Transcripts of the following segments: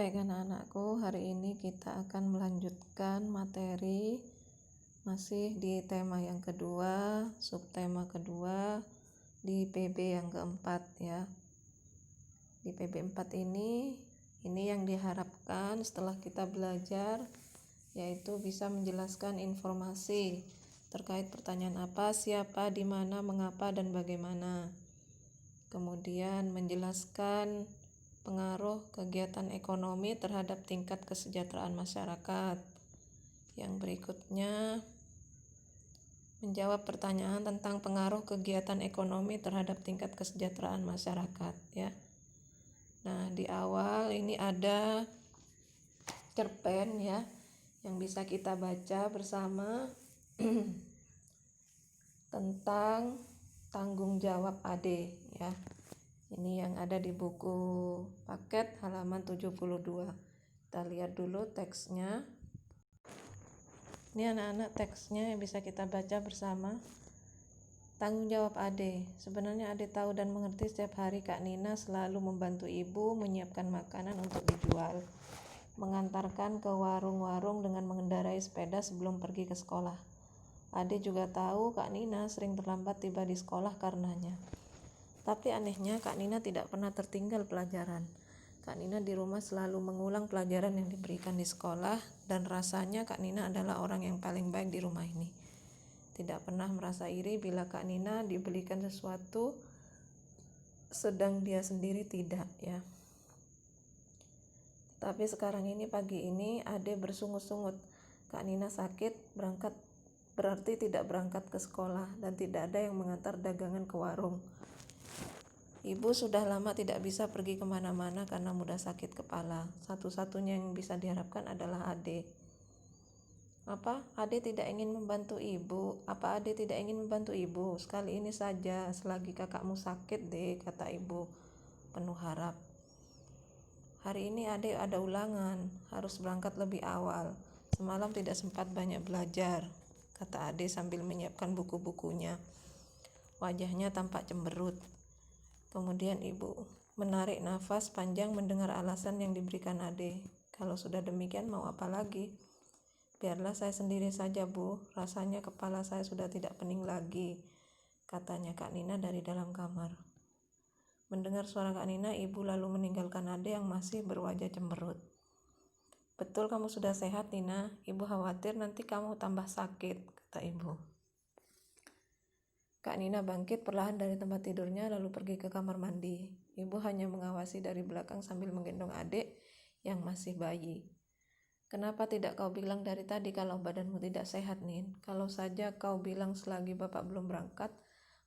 Baik anak-anakku, hari ini kita akan melanjutkan materi masih di tema yang kedua, subtema kedua di PB yang keempat ya. Di PB 4 ini yang diharapkan setelah kita belajar yaitu bisa menjelaskan informasi terkait pertanyaan apa, siapa, di mana, mengapa, dan bagaimana. Kemudian menjelaskan pengaruh kegiatan ekonomi terhadap tingkat kesejahteraan masyarakat. Yang berikutnya menjawab pertanyaan tentang pengaruh kegiatan ekonomi terhadap tingkat kesejahteraan masyarakat ya. Nah, di awal ini ada cerpen ya yang bisa kita baca bersama tentang tanggung jawab AD ya. Ini yang ada di buku paket halaman 72. Kita lihat dulu teksnya. Ini anak-anak teksnya yang bisa kita baca bersama. Tanggung jawab Ade. Sebenarnya Ade tahu dan mengerti setiap hari Kak Nina selalu membantu ibu menyiapkan makanan untuk dijual, mengantarkan ke warung-warung dengan mengendarai sepeda sebelum pergi ke sekolah. Ade juga tahu Kak Nina sering terlambat tiba di sekolah karenanya. Tapi anehnya Kak Nina tidak pernah tertinggal pelajaran. Kak Nina di rumah selalu mengulang pelajaran yang diberikan di sekolah dan rasanya Kak Nina adalah orang yang paling baik di rumah ini. Tidak pernah merasa iri bila Kak Nina dibelikan sesuatu sedang dia sendiri tidak ya. Tapi sekarang ini pagi ini Ade bersungut-sungut. Kak Nina sakit, berarti tidak berangkat ke sekolah dan tidak ada yang mengantar dagangan ke warung. Ibu sudah lama tidak bisa pergi kemana-mana karena mudah sakit kepala. Satu-satunya yang bisa diharapkan adalah Ade. Apa? Ade tidak ingin membantu ibu? Apa Ade tidak ingin membantu ibu? Sekali ini saja, selagi kakakmu sakit deh, kata ibu penuh harap. Hari ini Ade ada ulangan, harus berangkat lebih awal. Semalam tidak sempat banyak belajar, kata Ade sambil menyiapkan buku-bukunya. Wajahnya tampak cemberut. Kemudian ibu menarik nafas panjang mendengar alasan yang diberikan Ade. Kalau sudah demikian mau apa lagi? Biarlah saya sendiri saja Bu, rasanya kepala saya sudah tidak pening lagi, katanya Kak Nina dari dalam kamar. Mendengar suara Kak Nina, ibu lalu meninggalkan Ade yang masih berwajah cemberut. Betul kamu sudah sehat Nina, ibu khawatir nanti kamu tambah sakit, kata ibu. Kak Nina bangkit perlahan dari tempat tidurnya lalu pergi ke kamar mandi. Ibu hanya mengawasi dari belakang sambil menggendong adik yang masih bayi. Kenapa tidak kau bilang dari tadi kalau badanmu tidak sehat, Nin? Kalau saja kau bilang selagi bapak belum berangkat,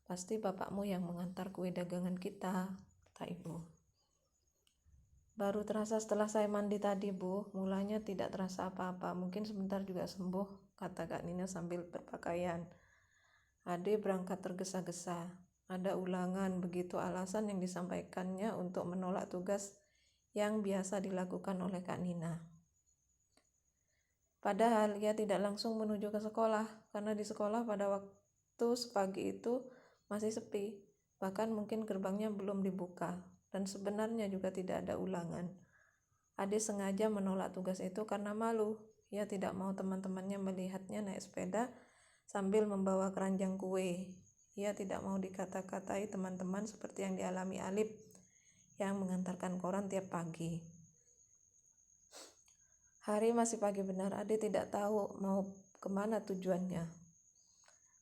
pasti bapakmu yang mengantar kue dagangan kita, kata ibu. Baru terasa setelah saya mandi tadi, Bu. Mulanya tidak terasa apa-apa, mungkin sebentar juga sembuh, kata Kak Nina sambil berpakaian. Ade berangkat tergesa-gesa. Ada ulangan, begitu alasan yang disampaikannya untuk menolak tugas yang biasa dilakukan oleh Kak Nina. Padahal ia tidak langsung menuju ke sekolah, karena di sekolah pada waktu sepagi itu masih sepi, bahkan mungkin gerbangnya belum dibuka, dan sebenarnya juga tidak ada ulangan. Ade sengaja menolak tugas itu karena malu. Ia tidak mau teman-temannya melihatnya naik sepeda sambil membawa keranjang kue. Ia tidak mau dikata-katai teman-teman seperti yang dialami Alip yang mengantarkan koran tiap pagi. Hari masih pagi benar, Ade tidak tahu mau kemana tujuannya.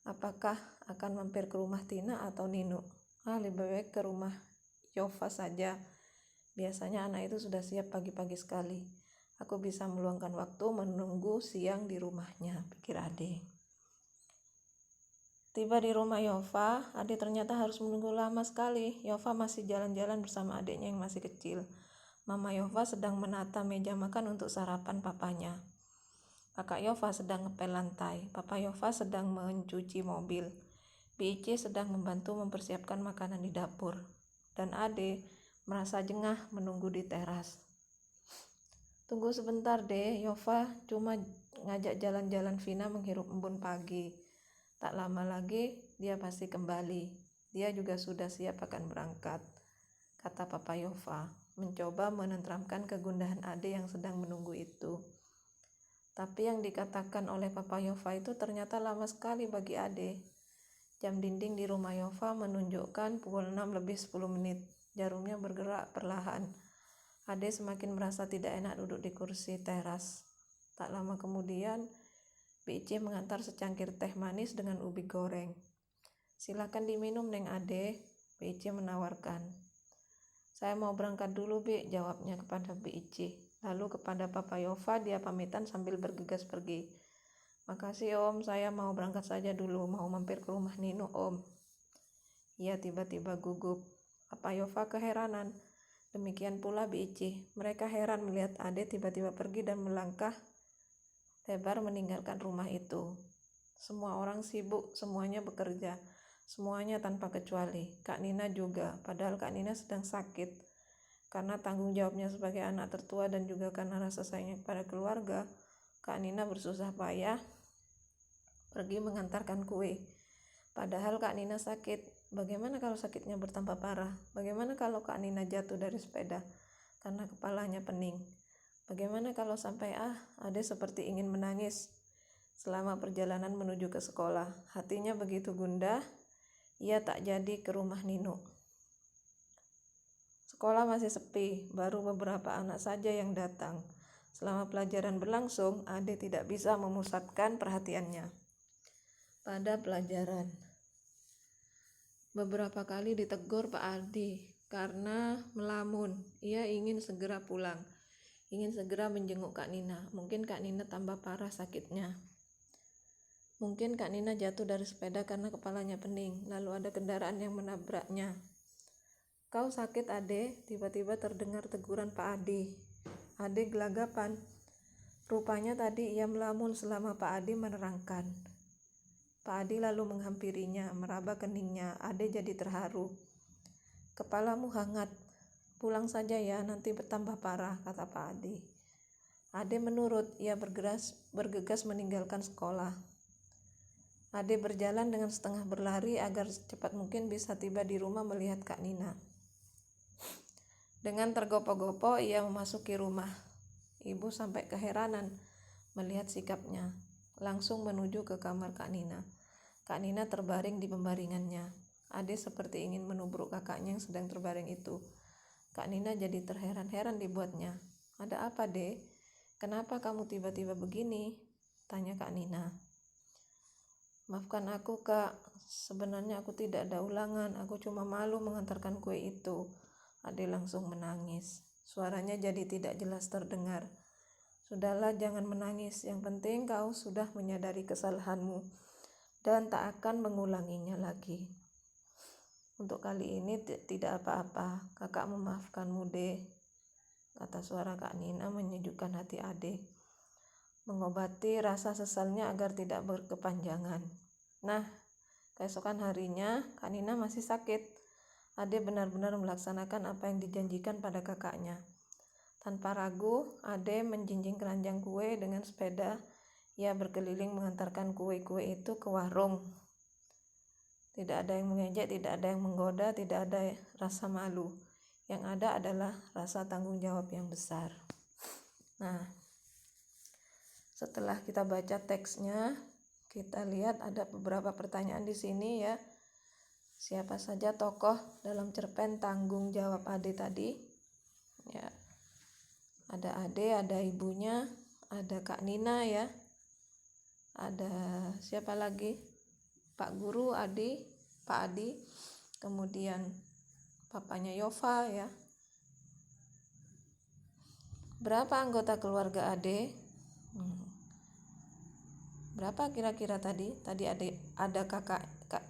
Apakah akan mampir ke rumah Tina atau Nino? Lebih baik ke rumah Yova saja. Biasanya anak itu sudah siap pagi-pagi sekali. Aku bisa meluangkan waktu menunggu siang di rumahnya, pikir Ade. Tiba di rumah Yova, Ade ternyata harus menunggu lama sekali. Yova masih jalan-jalan bersama adiknya yang masih kecil. Mama Yova sedang menata meja makan untuk sarapan papanya. Kakak Yova sedang ngepel lantai. Papa Yova sedang mencuci mobil. Bici sedang membantu mempersiapkan makanan di dapur. Dan Ade merasa jengah menunggu di teras. Tunggu sebentar deh, Yova cuma ngajak jalan-jalan Vina menghirup embun pagi. Tak lama lagi dia pasti kembali. Dia juga sudah siap akan berangkat, kata Papa Yova. mencoba menenteramkan kegundahan Ade yang sedang menunggu itu. Tapi yang dikatakan oleh Papa Yova itu ternyata lama sekali bagi Ade. Jam dinding di rumah Yova menunjukkan pukul 6 lebih 10 menit. Jarumnya bergerak perlahan. Ade semakin merasa tidak enak duduk di kursi teras. Tak lama kemudian, Bici mengantar secangkir teh manis dengan ubi goreng. "Silakan diminum, Neng Ade," Bici menawarkan. "Saya mau berangkat dulu, Bi," jawabnya kepada Bici. Lalu kepada Papa Yova dia pamitan sambil bergegas pergi. "Makasih Om, saya mau berangkat saja dulu, mau mampir ke rumah Nino Om." Ia tiba-tiba gugup. Papa Yova keheranan. Demikian pula Bici. Mereka heran melihat Ade tiba-tiba pergi dan melangkah lebar meninggalkan rumah itu. Semua orang sibuk, semuanya bekerja. Semuanya tanpa kecuali. Kak Nina juga, padahal Kak Nina sedang sakit. Karena tanggung jawabnya sebagai anak tertua dan juga karena rasa sayangnya kepada keluarga, Kak Nina bersusah payah pergi mengantarkan kue. Padahal Kak Nina sakit. Bagaimana kalau sakitnya bertambah parah? Bagaimana kalau Kak Nina jatuh dari sepeda karena kepalanya pening? Bagaimana kalau sampai Ade seperti ingin menangis selama perjalanan menuju ke sekolah? Hatinya begitu gundah, ia tak jadi ke rumah Nino. Sekolah masih sepi, baru beberapa anak saja yang datang. Selama pelajaran berlangsung, Ade tidak bisa memusatkan perhatiannya pada pelajaran. Beberapa kali ditegur Pak Ardi karena melamun. Ia ingin segera pulang, ingin segera menjenguk Kak Nina. Mungkin Kak Nina tambah parah sakitnya. Mungkin Kak Nina jatuh dari sepeda karena kepalanya pening, lalu ada kendaraan yang menabraknya. "Kau sakit, Ade?" Tiba-tiba terdengar teguran Pak Adi. Ade gelagapan. Rupanya tadi ia melamun selama Pak Adi menerangkan. Pak Adi lalu menghampirinya, meraba keningnya. Ade jadi terharu. "Kepalamu hangat. Pulang saja ya, nanti bertambah parah," kata Pak Adi. Ade menurut. Ia bergegas meninggalkan sekolah. Ade berjalan dengan setengah berlari agar secepat mungkin bisa tiba di rumah melihat Kak Nina. Dengan tergopoh-gopoh ia memasuki rumah. Ibu sampai keheranan melihat sikapnya. Langsung menuju ke kamar Kak Nina. Kak Nina terbaring di pembaringannya. Ade seperti ingin menubruk kakaknya yang sedang terbaring itu. Kak Nina jadi terheran-heran dibuatnya. "Ada apa, Dek? Kenapa kamu tiba-tiba begini?" tanya Kak Nina. "Maafkan aku, Kak. Sebenarnya aku tidak ada ulangan. Aku cuma malu mengantarkan kue itu." Ade langsung menangis. Suaranya jadi tidak jelas terdengar. "Sudahlah, jangan menangis. Yang penting kau sudah menyadari kesalahanmu dan tak akan mengulanginya lagi. Untuk kali ini tidak apa-apa. Kakak memaafkanmu, Dek," kata suara Kak Nina menyejukkan hati Ade, mengobati rasa sesalnya agar tidak berkepanjangan. Nah, keesokan harinya Kak Nina masih sakit. Ade benar-benar melaksanakan apa yang dijanjikan pada kakaknya. Tanpa ragu, Ade menjinjing keranjang kue dengan sepeda. Ia berkeliling mengantarkan kue-kue itu ke warung. Tidak ada yang mengejek, tidak ada yang menggoda, tidak ada rasa malu. Yang ada adalah rasa tanggung jawab yang besar. Nah, setelah kita baca teksnya, kita lihat ada beberapa pertanyaan di sini ya. Siapa saja tokoh dalam cerpen tanggung jawab Ade tadi? Ya. Ada Ade, ada ibunya, ada Kak Nina ya. Ada siapa lagi? Pak Guru, Pak Adi. Kemudian papanya Yova ya. Berapa anggota keluarga Ade? Berapa kira-kira tadi? Tadi ada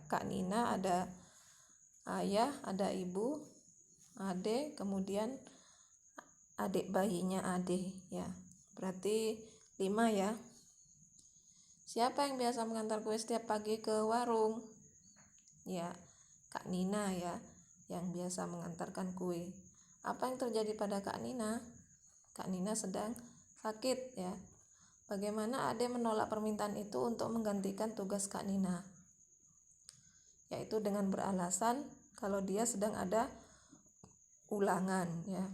Kak Nina, ada ayah, ada ibu, Ade, kemudian adik bayinya Ade ya. Berarti 5 ya. Siapa yang biasa mengantar kue setiap pagi ke warung? Ya, Kak Nina ya, yang biasa mengantarkan kue. Apa yang terjadi pada Kak Nina? Kak Nina sedang sakit ya. Bagaimana Ade menolak permintaan itu untuk menggantikan tugas Kak Nina? Yaitu dengan beralasan kalau dia sedang ada ulangan ya.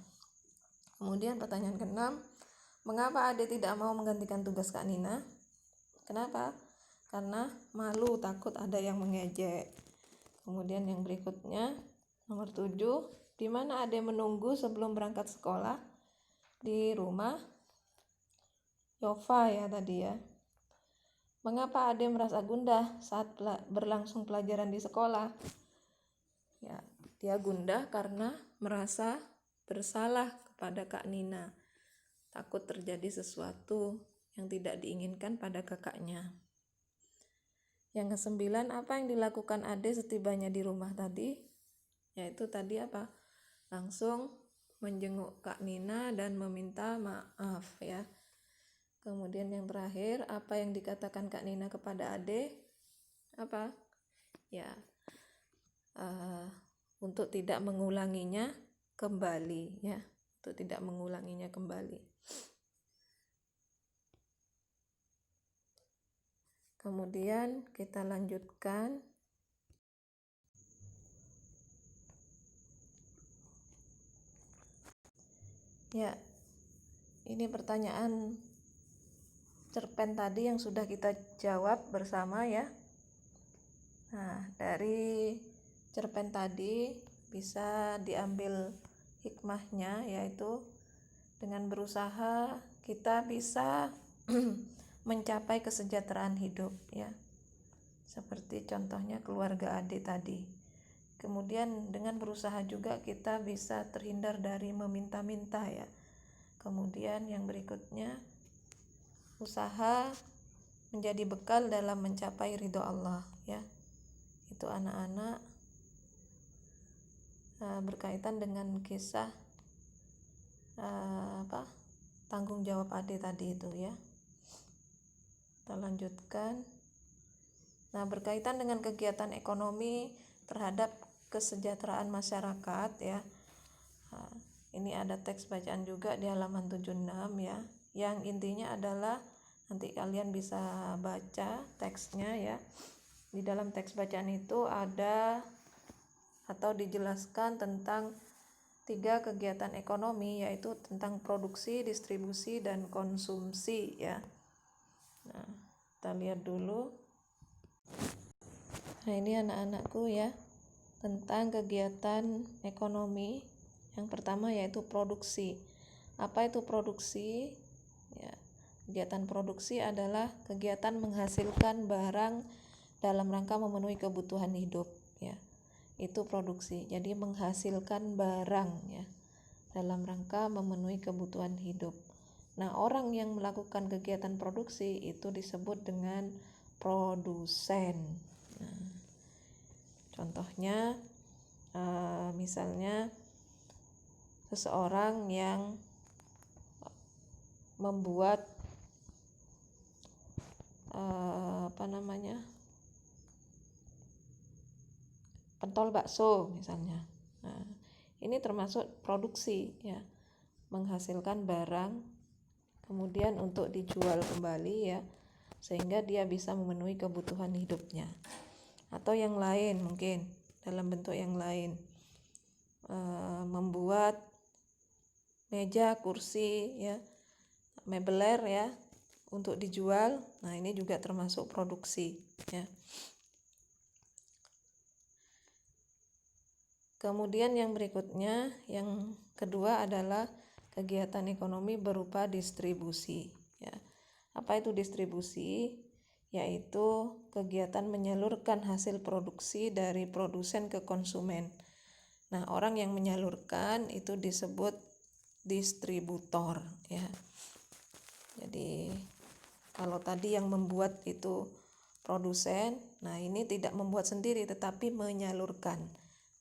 Kemudian pertanyaan ke-6, mengapa Ade tidak mau menggantikan tugas Kak Nina? Kenapa? Karena malu, takut ada yang mengejek. Kemudian yang berikutnya, nomor 7, di mana Ade menunggu sebelum berangkat sekolah? Di rumah Yova ya tadi ya. Mengapa Ade merasa gundah saat berlangsung pelajaran di sekolah? Ya, dia gundah karena merasa bersalah kepada Kak Nina. Takut terjadi sesuatu yang tidak diinginkan pada kakaknya. Yang ke-9, apa yang dilakukan Ade setibanya di rumah tadi? Yaitu tadi apa? Langsung menjenguk Kak Nina dan meminta maaf ya. Kemudian yang terakhir, apa yang dikatakan Kak Nina kepada Ade? Apa? Ya, untuk tidak mengulanginya kembali ya. Untuk tidak mengulanginya kembali. Kemudian kita lanjutkan. Ya, ini pertanyaan cerpen tadi yang sudah kita jawab bersama ya. Nah, dari cerpen tadi bisa diambil hikmahnya, yaitu dengan berusaha kita bisa mencapai kesejahteraan hidup ya. Seperti contohnya keluarga Ade tadi. Kemudian dengan berusaha juga kita bisa terhindar dari meminta-minta ya. Kemudian yang berikutnya, usaha menjadi bekal dalam mencapai ridho Allah ya. Itu anak-anak berkaitan dengan kisah tanggung jawab Ade tadi itu ya. Kita lanjutkan. Nah, berkaitan dengan kegiatan ekonomi terhadap kesejahteraan masyarakat ya. Nah, ini ada teks bacaan juga di halaman 76 ya. Yang intinya adalah nanti kalian bisa baca teksnya ya. Di dalam teks bacaan itu ada atau dijelaskan tentang 3 kegiatan ekonomi, yaitu tentang produksi, distribusi, dan konsumsi ya. Nah, kita lihat dulu. Nah, ini anak-anakku ya, tentang kegiatan ekonomi. Yang pertama yaitu produksi. Apa itu produksi? Ya, kegiatan produksi adalah kegiatan menghasilkan barang dalam rangka memenuhi kebutuhan hidup ya. Itu produksi. Jadi menghasilkan barang ya dalam rangka memenuhi kebutuhan hidup. Nah, orang yang melakukan kegiatan produksi itu disebut dengan produsen. Nah, contohnya misalnya seseorang yang membuat pentol bakso misalnya. Nah, ini termasuk produksi ya, menghasilkan barang kemudian untuk dijual kembali ya, sehingga dia bisa memenuhi kebutuhan hidupnya. Atau yang lain, mungkin dalam bentuk yang lain, membuat meja, kursi ya, mebeler ya, untuk dijual. Nah, ini juga termasuk produksi ya. Kemudian yang berikutnya, yang kedua adalah kegiatan ekonomi berupa distribusi ya. Apa itu distribusi? Yaitu kegiatan menyalurkan hasil produksi dari produsen ke konsumen. Nah, orang yang menyalurkan itu disebut distributor ya. Jadi kalau tadi yang membuat itu produsen, nah ini tidak membuat sendiri tetapi menyalurkan.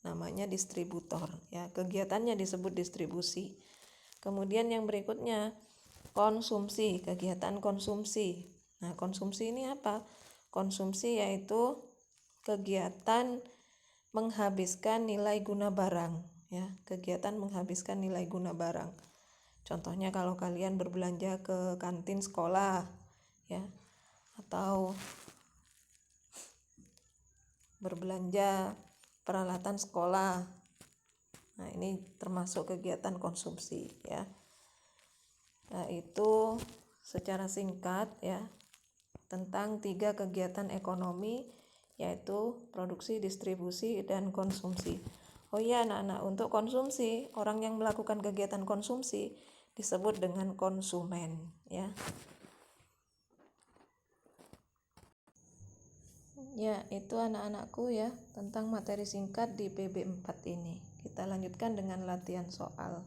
Namanya distributor ya. Kegiatannya disebut distribusi. Kemudian yang berikutnya konsumsi, kegiatan konsumsi. Nah, konsumsi ini apa? Konsumsi yaitu kegiatan menghabiskan nilai guna barang ya, kegiatan menghabiskan nilai guna barang. Contohnya kalau kalian berbelanja ke kantin sekolah ya, atau berbelanja peralatan sekolah. Nah, ini termasuk kegiatan konsumsi ya. Itu secara singkat ya tentang 3 kegiatan ekonomi, yaitu produksi, distribusi, dan konsumsi. Oh iya anak-anak, untuk konsumsi, orang yang melakukan kegiatan konsumsi disebut dengan konsumen ya. Ya, itu anak-anakku ya tentang materi singkat di PB 4 ini. Kita lanjutkan dengan latihan soal.